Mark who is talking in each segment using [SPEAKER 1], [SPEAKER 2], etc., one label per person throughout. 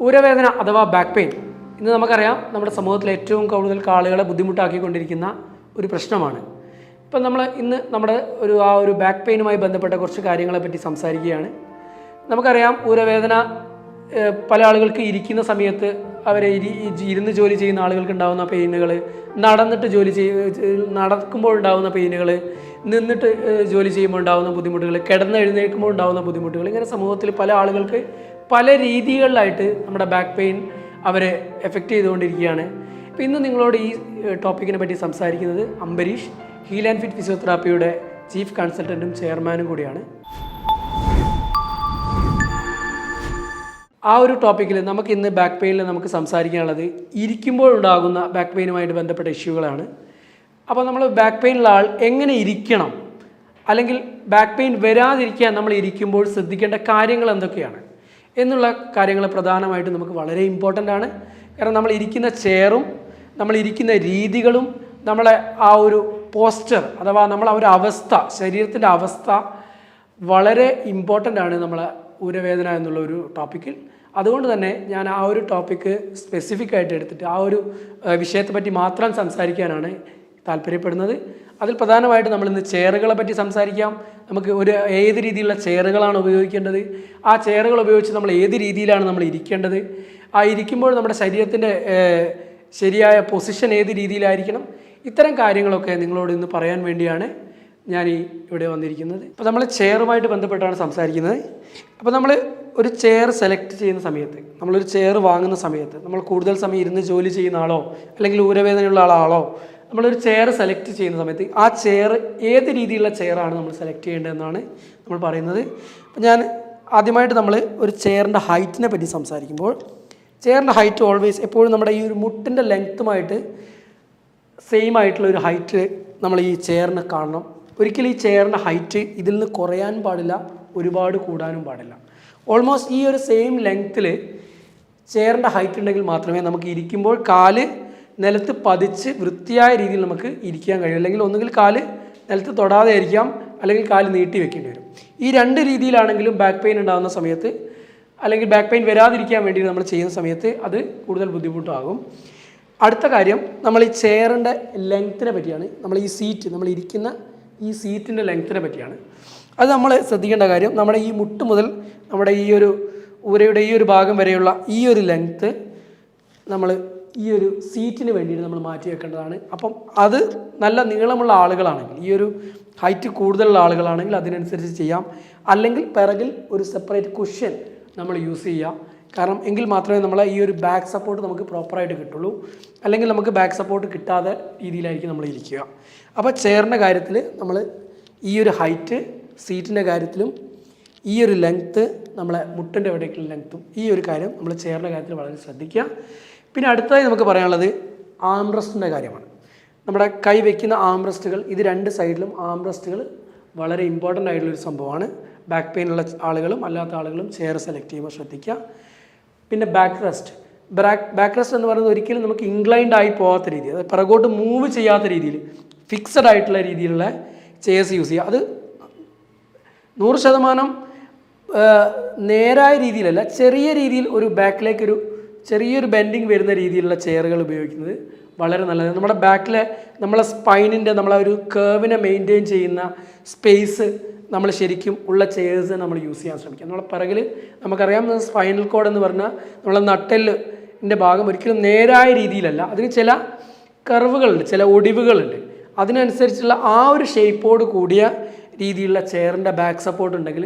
[SPEAKER 1] ഊരവേദന അഥവാ back pain ഇന്ന് നമുക്കറിയാം നമ്മുടെ സമൂഹത്തിൽ ഏറ്റവും കൂടുതൽ ആളുകളെ ബുദ്ധിമുട്ടാക്കിക്കൊണ്ടിരിക്കുന്ന ഒരു പ്രശ്നമാണ്. ഇപ്പം നമ്മൾ ഇന്ന് നമ്മുടെ ഒരു ബാക്ക് പെയിനുമായി ബന്ധപ്പെട്ട കുറച്ച് കാര്യങ്ങളെ പറ്റി സംസാരിക്കുകയാണ്. നമുക്കറിയാം ഊരവേദന പല ആളുകൾക്ക് ഇരിക്കുന്ന സമയത്ത് അവരെ ഇരുന്ന് ജോലി ചെയ്യുന്ന ആളുകൾക്ക് ഉണ്ടാകുന്ന പെയിനുകൾ, നടക്കുമ്പോൾ ഉണ്ടാകുന്ന പെയിനുകൾ, നിന്നിട്ട് ജോലി ചെയ്യുമ്പോൾ ഉണ്ടാകുന്ന ബുദ്ധിമുട്ടുകൾ, എഴുന്നേൽക്കുമ്പോൾ ഉണ്ടാകുന്ന ബുദ്ധിമുട്ടുകൾ, ഇങ്ങനെ സമൂഹത്തിൽ പല ആളുകൾക്ക് പല രീതികളിലായിട്ട് നമ്മുടെ ബാക്ക് പെയിൻ അവരെ എഫക്റ്റ് ചെയ്തുകൊണ്ടിരിക്കുകയാണ്. അപ്പോൾ ഇന്ന് നിങ്ങളോട് ഈ ടോപ്പിക്കിനെ പറ്റി സംസാരിക്കുന്നത് അംബരീഷ്, ഹീൽ ആൻഡ് ഫിറ്റ് ഫിസിയോതെറാപ്പിയുടെ ചീഫ് കൺസൾട്ടൻറ്റും ചെയർമാനും കൂടിയാണ്. ആ ഒരു ടോപ്പിക്കിൽ നമുക്ക് ഇന്ന് ബാക്ക് പെയിനിൽ നമുക്ക് സംസാരിക്കാനുള്ളത് ഇരിക്കുമ്പോൾ ഉണ്ടാകുന്ന ബാക്ക് പെയിനുമായിട്ട് ബന്ധപ്പെട്ട ഇഷ്യൂകളാണ്. അപ്പോൾ നമ്മൾ ബാക്ക് പെയിനുള്ള ആൾ എങ്ങനെ ഇരിക്കണം, അല്ലെങ്കിൽ ബാക്ക് പെയിൻ വരാതിരിക്കാൻ നമ്മൾ ഇരിക്കുമ്പോൾ ശ്രദ്ധിക്കേണ്ട കാര്യങ്ങൾ എന്തൊക്കെയാണ് എന്നുള്ള കാര്യങ്ങൾ പ്രധാനമായിട്ടും നമുക്ക് വളരെ ഇമ്പോർട്ടൻ്റ് ആണ്. കാരണം നമ്മൾ ഇരിക്കുന്ന ചെയറും നമ്മൾ ഇരിക്കുന്ന രീതികളും നമ്മളെ ആ ഒരു പോസ്ചർ അഥവാ നമ്മളെ ഒരു അവസ്ഥ, ശരീരത്തിൻ്റെ അവസ്ഥ വളരെ ഇമ്പോർട്ടൻ്റ് ആണ് നമ്മളെ ഊരവേദന എന്നുള്ള ഒരു ടോപ്പിക്കിൽ. അതുകൊണ്ട് തന്നെ ഞാൻ ആ ഒരു ടോപ്പിക്ക് സ്പെസിഫിക് ആയിട്ട് എടുത്തിട്ട് ആ ഒരു വിഷയത്തെ പറ്റി മാത്രം സംസാരിക്കാനാണ് താല്പര്യപ്പെടുന്നത്. അതിൽ പ്രധാനമായിട്ട് നമ്മളിന്ന് ചെയറുകളെ പറ്റി സംസാരിക്കാം. നമുക്ക് ഏത് രീതിയിലുള്ള ചെയറുകളാണ് ഉപയോഗിക്കേണ്ടത്, ആ ചെയറുകൾ ഉപയോഗിച്ച് നമ്മൾ ഏത് രീതിയിലാണ് നമ്മൾ ഇരിക്കേണ്ടത്, ആ ഇരിക്കുമ്പോൾ നമ്മുടെ ശരീരത്തിൻ്റെ ശരിയായ പൊസിഷൻ ഏത് രീതിയിലായിരിക്കണം, ഇത്തരം കാര്യങ്ങളൊക്കെ നിങ്ങളോട് ഇന്ന് പറയാൻ വേണ്ടിയാണ് ഞാൻ ഇവിടെ വന്നിരിക്കുന്നത്. അപ്പോൾ നമ്മൾ ചെയറുമായിട്ട് ബന്ധപ്പെട്ടാണ് സംസാരിക്കുന്നത്. അപ്പോൾ നമ്മൾ ഒരു ചെയർ സെലക്ട് ചെയ്യുന്ന സമയത്ത്, നമ്മളൊരു ചെയർ വാങ്ങുന്ന സമയത്ത്, നമ്മൾ കൂടുതൽ സമയം ഇരുന്ന് ജോലി ചെയ്യുന്ന ആളോ അല്ലെങ്കിൽ ഊരവേദനയുള്ള ആളോ നമ്മളൊരു ചെയർ സെലക്ട് ചെയ്യുന്ന സമയത്ത് ആ ചെയർ ഏത് രീതിയിലുള്ള ചെയറാണ് നമ്മൾ സെലക്ട് ചെയ്യേണ്ടതെന്നാണ് നമ്മൾ പറയുന്നത്. അപ്പോൾ ഞാൻ ആദ്യമായിട്ട് നമ്മൾ ഒരു ചെയറിൻ്റെ ഹൈറ്റിനെ പറ്റി സംസാരിക്കുമ്പോൾ, ചെയറിൻ്റെ ഹൈറ്റ് ഓൾവേസ് എപ്പോഴും നമ്മുടെ ഈ ഒരു മുട്ടിൻ്റെ ലെങ്ത്തുമായിട്ട് സെയിം ആയിട്ടുള്ള ഒരു ഹൈറ്റ് നമ്മൾ ഈ ചെയറിന് കാണണം. ഒരിക്കലും ഈ ചെയറിൻ്റെ ഹൈറ്റ് ഇതിൽ നിന്ന് കുറയാൻ പാടില്ല, ഒരുപാട് കൂടാനും പാടില്ല. ഓൾമോസ്റ്റ് ഈ ഒരു സെയിം ലെങ്ത്തിൽ ചെയറിൻ്റെ ഹൈറ്റ് ഉണ്ടെങ്കിൽ മാത്രമേ നമുക്ക് ഇരിക്കുമ്പോൾ കാല് നിലത്ത് പതിച്ച് വൃത്തിയായ രീതിയിൽ നമുക്ക് ഇരിക്കാൻ കഴിയും. അല്ലെങ്കിൽ ഒന്നുകിൽ കാല് നിലത്ത് തൊടാതെ ആയിരിക്കാം, അല്ലെങ്കിൽ കാല് നീട്ടി വെക്കേണ്ടി വരും. ഈ രണ്ട് രീതിയിലാണെങ്കിലും ബാക്ക് പെയിൻ ഉണ്ടാകുന്ന സമയത്ത്, അല്ലെങ്കിൽ ബാക്ക് പെയിൻ വരാതിരിക്കാൻ വേണ്ടി നമ്മൾ ചെയ്യുന്ന സമയത്ത് അത് കൂടുതൽ ബുദ്ധിമുട്ടാകും. അടുത്ത കാര്യം, നമ്മൾ ഈ ചെയറിൻ്റെ ലെങ്ത്തിനെ പറ്റിയാണ്. നമ്മൾ ഈ സീറ്റ്, നമ്മൾ ഇരിക്കുന്ന ഈ സീറ്റിൻ്റെ ലെങ്ത്തിനെ പറ്റിയാണ്. അത് നമ്മൾ ശ്രദ്ധിക്കേണ്ട കാര്യം, നമ്മുടെ ഈ മുട്ട് മുതൽ നമ്മുടെ ഈ ഒരു ഊരയുടെ ഈ ഒരു ഭാഗം വരെയുള്ള ഈ ഒരു ലെങ്ത്ത് നമ്മൾ ഈ ഒരു സീറ്റിന് വേണ്ടിയിട്ട് നമ്മൾ മാറ്റി വെക്കേണ്ടതാണ്. അപ്പം അത് നല്ല നീളമുള്ള ആളുകളാണെങ്കിൽ, ഈ ഒരു ഹൈറ്റ് കൂടുതലുള്ള ആളുകളാണെങ്കിൽ അതിനനുസരിച്ച് ചെയ്യാം. അല്ലെങ്കിൽ പിറകിൽ ഒരു സെപ്പറേറ്റ് കുഷ്യൻ നമ്മൾ യൂസ് ചെയ്യാം. കാരണം എങ്കിൽ മാത്രമേ നമ്മളെ ഈ ഒരു ബാക്ക് സപ്പോർട്ട് നമുക്ക് പ്രോപ്പറായിട്ട് കിട്ടുള്ളൂ. അല്ലെങ്കിൽ നമുക്ക് ബാക്ക് സപ്പോർട്ട് കിട്ടാതെ രീതിയിലായിരിക്കും നമ്മൾ ഇരിക്കുക. അപ്പോൾ ചെയറിൻ്റെ കാര്യത്തിൽ നമ്മൾ ഈ ഒരു ഹൈറ്റ്, സീറ്റിൻ്റെ കാര്യത്തിലും ഈ ഒരു ലെങ്ത്ത്, നമ്മളെ മുട്ടിൻ്റെ എവിടേക്കുള്ള ലെങ്ത്തും, ഈ ഒരു കാര്യം നമ്മൾ ചെയറിൻ്റെ കാര്യത്തിൽ വളരെ ശ്രദ്ധിക്കുക. പിന്നെ അടുത്തതായി നമുക്ക് പറയാനുള്ളത് ആംറസ്റ്റിൻ്റെ കാര്യമാണ്. നമ്മുടെ കൈ വയ്ക്കുന്ന ആംറസ്റ്റുകൾ, ഇത് രണ്ട് സൈഡിലും ആംറസ്റ്റുകൾ വളരെ ഇമ്പോർട്ടൻ്റ് ആയിട്ടുള്ളൊരു സംഭവമാണ്. ബാക്ക് പെയിൻ ഉള്ള ആളുകളും അല്ലാത്ത ആളുകളും ചെയർ സെലക്ട് ചെയ്യുമ്പോൾ ശ്രദ്ധിക്കുക. പിന്നെ ബാക്ക് റെസ്റ്റ് എന്ന് പറയുന്നത് ഒരിക്കലും നമുക്ക് ഇൻക്ലൈൻഡ് ആയി പോകാത്ത രീതി, അതായത് പിറകോട്ട് മൂവ് ചെയ്യാത്ത രീതിയിൽ ഫിക്സഡ് ആയിട്ടുള്ള രീതിയിലുള്ള ചെയർസ് യൂസ് ചെയ്യുക. അത് 100% നേരായ രീതിയിലല്ല, ചെറിയ രീതിയിൽ ഒരു ബാക്കിലേക്കൊരു ചെറിയൊരു ബെൻഡിങ് വരുന്ന രീതിയിലുള്ള ചെയറുകൾ ഉപയോഗിക്കുന്നത് വളരെ നല്ലത്. നമ്മുടെ ബാക്കിലെ നമ്മളെ സ്പൈനിൻ്റെ നമ്മളെ ഒരു കേർവിനെ മെയിൻറ്റെയിൻ ചെയ്യുന്ന സ്പേസ് നമ്മൾ ശരിക്കും ഉള്ള ചെയർസ് നമ്മൾ യൂസ് ചെയ്യാൻ ശ്രമിക്കുക. നമ്മളെ പിറകിൽ നമുക്കറിയാം, സ്പൈനൽ കോഡ് എന്ന് പറഞ്ഞാൽ നമ്മളെ നട്ടെല്ലിൻ്റെ ഭാഗം ഒരിക്കലും നേരായ രീതിയിലല്ല, അതിന് ചില കർവുകളുണ്ട്, ചില ഒടിവുകളുണ്ട്. അതിനനുസരിച്ചുള്ള ആ ഒരു ഷേപ്പോട് കൂടിയ രീതിയിലുള്ള ചെയറിൻ്റെ ബാക്ക് സപ്പോർട്ട് ഉണ്ടെങ്കിൽ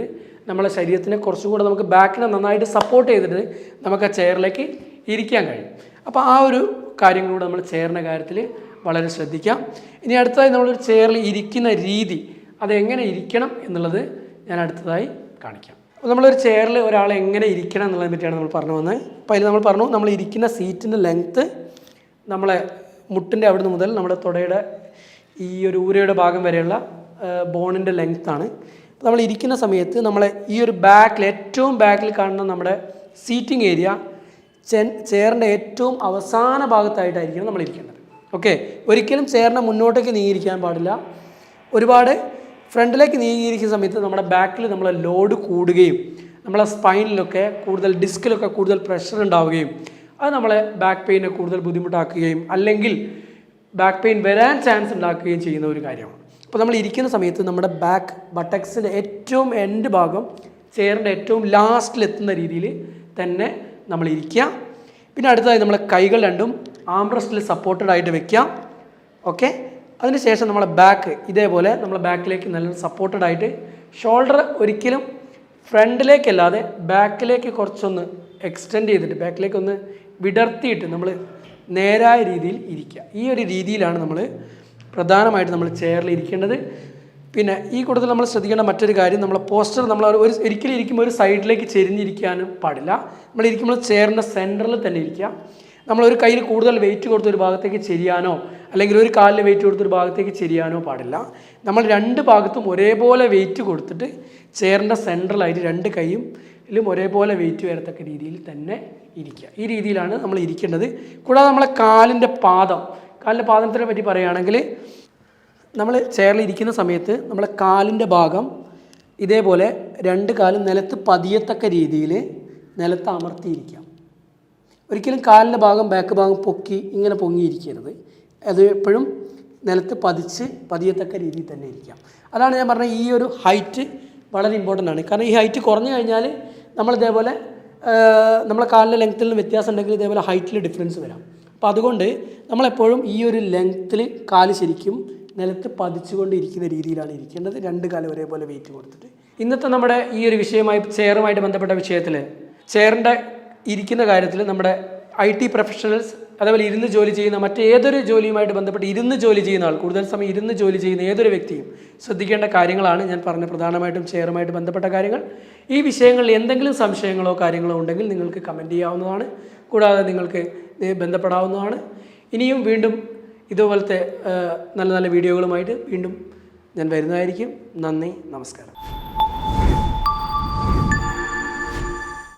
[SPEAKER 1] നമ്മളെ ശരീരത്തിനെ കുറച്ചും കൂടെ നമുക്ക് ബാക്കിനെ നന്നായിട്ട് സപ്പോർട്ട് ചെയ്തിട്ട് നമുക്ക് ആ ചെയറിലേക്ക് ഇരിക്കാൻ കഴിയും. അപ്പോൾ ആ ഒരു കാര്യങ്ങളൂടെ നമ്മൾ ചെയറിൻ്റെ കാര്യത്തിൽ വളരെ ശ്രദ്ധിക്കാം. ഇനി അടുത്തതായി നമ്മളൊരു ചെയറിൽ ഇരിക്കുന്ന രീതി, അതെങ്ങനെ ഇരിക്കണം എന്നുള്ളത് ഞാൻ അടുത്തതായി കാണിക്കാം. അപ്പോൾ നമ്മളൊരു ചെയറിൽ ഒരാൾ എങ്ങനെ ഇരിക്കണം എന്നുള്ളതിനെ പറ്റിയാണ് നമ്മൾ പറഞ്ഞു വന്നത്. അപ്പോൾ അതിൽ നമ്മൾ പറഞ്ഞു, നമ്മൾ ഇരിക്കുന്ന സീറ്റിൻ്റെ ലെങ്ത്ത് നമ്മളെ മുട്ടിൻ്റെ അവിടുന്ന് മുതൽ നമ്മുടെ തുടയുടെ ഈ ഒരു ഊരയുടെ ഭാഗം വരെയുള്ള ബോണിൻ്റെ ലെങ്ത്താണ്. നമ്മൾ ഇരിക്കുന്ന സമയത്ത് നമ്മളെ ഈ ഒരു ബാക്കിൽ, ഏറ്റവും ബാക്കിൽ കാണുന്ന നമ്മുടെ സീറ്റിംഗ് ഏരിയ ചെയറിൻ്റെ ഏറ്റവും അവസാന ഭാഗത്തായിട്ടായിരിക്കണം നമ്മൾ ഇരിക്കേണ്ടത്. ഓക്കെ, ഒരിക്കലും ചെയറിനെ മുന്നോട്ടേക്ക് നീങ്ങിയിരിക്കാൻ പാടില്ല. ഒരുപാട് ഫ്രണ്ടിലേക്ക് നീങ്ങിയിരിക്കുന്ന സമയത്ത് നമ്മുടെ ബാക്കിൽ നമ്മളെ ലോഡ് കൂടുകയും നമ്മളെ സ്പൈനിലൊക്കെ കൂടുതൽ ഡിസ്കിലൊക്കെ കൂടുതൽ പ്രഷർ ഉണ്ടാവുകയും അത് നമ്മളെ ബാക്ക് പെയിനെ കൂടുതൽ ബുദ്ധിമുട്ടാക്കുകയും അല്ലെങ്കിൽ ബാക്ക് പെയിൻ വരാൻ ചാൻസ് ഉണ്ടാക്കുകയും ചെയ്യുന്ന ഒരു കാര്യമാണ്. അപ്പോൾ നമ്മൾ ഇരിക്കുന്ന സമയത്ത് നമ്മുടെ ബാക്ക് ബട്ടക്സിൻ്റെ ഏറ്റവും എൻഡ് ഭാഗം ചെയറിൻ്റെ ഏറ്റവും ലാസ്റ്റിലെത്തുന്ന രീതിയിൽ തന്നെ നമ്മൾ ഇരിക്കുക. പിന്നെ അടുത്തതായി നമ്മളെ കൈകൾ രണ്ടും ആംറസ്റ്റിൽ സപ്പോർട്ടഡ് ആയിട്ട് വെക്കാം. ഓക്കെ, അതിനുശേഷം നമ്മളെ ബാക്ക് ഇതേപോലെ നമ്മളെ ബാക്കിലേക്ക് നല്ല സപ്പോർട്ടഡ് ആയിട്ട് ഷോൾഡർ ഒരിക്കലും ഫ്രണ്ടിലേക്കല്ലാതെ ബാക്കിലേക്ക് കുറച്ചൊന്ന് എക്സ്റ്റെൻഡ് ചെയ്തിട്ട് ബാക്കിലേക്കൊന്ന് വിടർത്തിയിട്ട് നമ്മൾ നേരായ രീതിയിൽ ഇരിക്കുക. ഈ ഒരു രീതിയിലാണ് നമ്മൾ പ്രധാനമായിട്ട് നമ്മൾ ചെയറിൽ ഇരിക്കേണ്ടത്. പിന്നെ ഈ കൂട്ടത്തിൽ നമ്മൾ ശ്രദ്ധിക്കേണ്ട മറ്റൊരു കാര്യം, നമ്മളെ പോസ്റ്റർ നമ്മൾ ഒരിക്കലും ഇരിക്കുമ്പോൾ ഒരു സൈഡിലേക്ക് ചെരിഞ്ഞിരിക്കാനും പാടില്ല. നമ്മൾ ഇരിക്കുമ്പോൾ ചെയറിൻ്റെ സെൻറ്ററിൽ തന്നെ ഇരിക്കുക. നമ്മളൊരു കയ്യിൽ കൂടുതൽ വെയിറ്റ് കൊടുത്ത് ഒരു ഭാഗത്തേക്ക് ചെരിയാനോ അല്ലെങ്കിൽ ഒരു കാലിൽ വെയിറ്റ് കൊടുത്തൊരു ഭാഗത്തേക്ക് ചെരിയാനോ പാടില്ല. നമ്മൾ രണ്ട് ഭാഗത്തും ഒരേപോലെ വെയിറ്റ് കൊടുത്തിട്ട് ചെയറിൻ്റെ സെൻട്രലായിട്ട് രണ്ട് കൈയിലും ഒരേപോലെ വെയിറ്റ് വരത്തക്ക രീതിയിൽ തന്നെ ഇരിക്കുക. ഈ രീതിയിലാണ് നമ്മൾ ഇരിക്കേണ്ടത്. കൂടാതെ നമ്മളെ കാലിൻ്റെ പാദത്തിനെ പറ്റി പറയുകയാണെങ്കിൽ നമ്മൾ ചെയറിൽ ഇരിക്കുന്ന സമയത്ത് നമ്മളെ കാലിൻ്റെ ഭാഗം ഇതേപോലെ രണ്ട് കാലും നിലത്ത് പതിയത്തക്ക രീതിയിൽ നിലത്ത് അമർത്തിയിരിക്കാം. ഒരിക്കലും കാലിൻ്റെ ഭാഗം ബാക്ക് ഭാഗം ഇങ്ങനെ പൊങ്ങിയിരിക്കരുത്. അത് എപ്പോഴും നിലത്ത് പതിയത്തക്ക രീതിയിൽ തന്നെ ഇരിക്കാം. അതാണ് ഞാൻ പറഞ്ഞത്, ഈ ഒരു ഹൈറ്റ് വളരെ ഇമ്പോർട്ടൻ്റ് ആണ്. കാരണം ഈ ഹൈറ്റ് കുറഞ്ഞു കഴിഞ്ഞാൽ നമ്മളിതേപോലെ നമ്മളെ കാലിൻ്റെ ലെങ്ത്തിൽ നിന്ന് വ്യത്യാസം ഉണ്ടെങ്കിൽ ഇതേപോലെ ഹൈറ്റിൽ ഡിഫറൻസ് വരാം. അപ്പോൾ അതുകൊണ്ട് നമ്മളെപ്പോഴും ഈ ഒരു ലെങ്ത്തിൽ കാല് ശരിക്കും നിലത്ത് പതിച്ചുകൊണ്ട് ഇരിക്കുന്ന രീതിയിലാണ് ഇരിക്കേണ്ടത്, രണ്ട് കാലം ഒരേപോലെ വെയിറ്റ് കൊടുത്തിട്ട്. ഇന്നത്തെ നമ്മുടെ ഈ ഒരു ചെയറുമായിട്ട് ബന്ധപ്പെട്ട വിഷയത്തിൽ ചെയറിൻ്റെ ഇരിക്കുന്ന കാര്യത്തിൽ നമ്മുടെ IT പ്രൊഫഷണൽസ് അതേപോലെ ഇരുന്ന് ജോലി ചെയ്യുന്ന മറ്റേതൊരു ജോലിയുമായിട്ട് ബന്ധപ്പെട്ട് ഇരുന്ന് ജോലി ചെയ്യുന്ന ആൾ, കൂടുതൽ സമയം ഇരുന്ന് ജോലി ചെയ്യുന്ന ഏതൊരു വ്യക്തിയും ശ്രദ്ധിക്കേണ്ട കാര്യങ്ങളാണ് ഞാൻ പറഞ്ഞ പ്രധാനമായിട്ടും ചെയറുമായിട്ട് ബന്ധപ്പെട്ട കാര്യങ്ങൾ. ഈ വിഷയങ്ങളിൽ എന്തെങ്കിലും സംശയങ്ങളോ കാര്യങ്ങളോ ഉണ്ടെങ്കിൽ നിങ്ങൾക്ക് കമൻറ്റ് ചെയ്യാവുന്നതാണ്. കൂടാതെ നിങ്ങൾക്ക് ബന്ധപ്പെടാവുന്നതാണ്. ഇനിയും വീണ്ടും ഇതുപോലത്തെ നല്ല നല്ല വീഡിയോകളുമായിട്ട് വീണ്ടും ഞാൻ വരുന്നതായിരിക്കും. നന്ദി, നമസ്കാരം.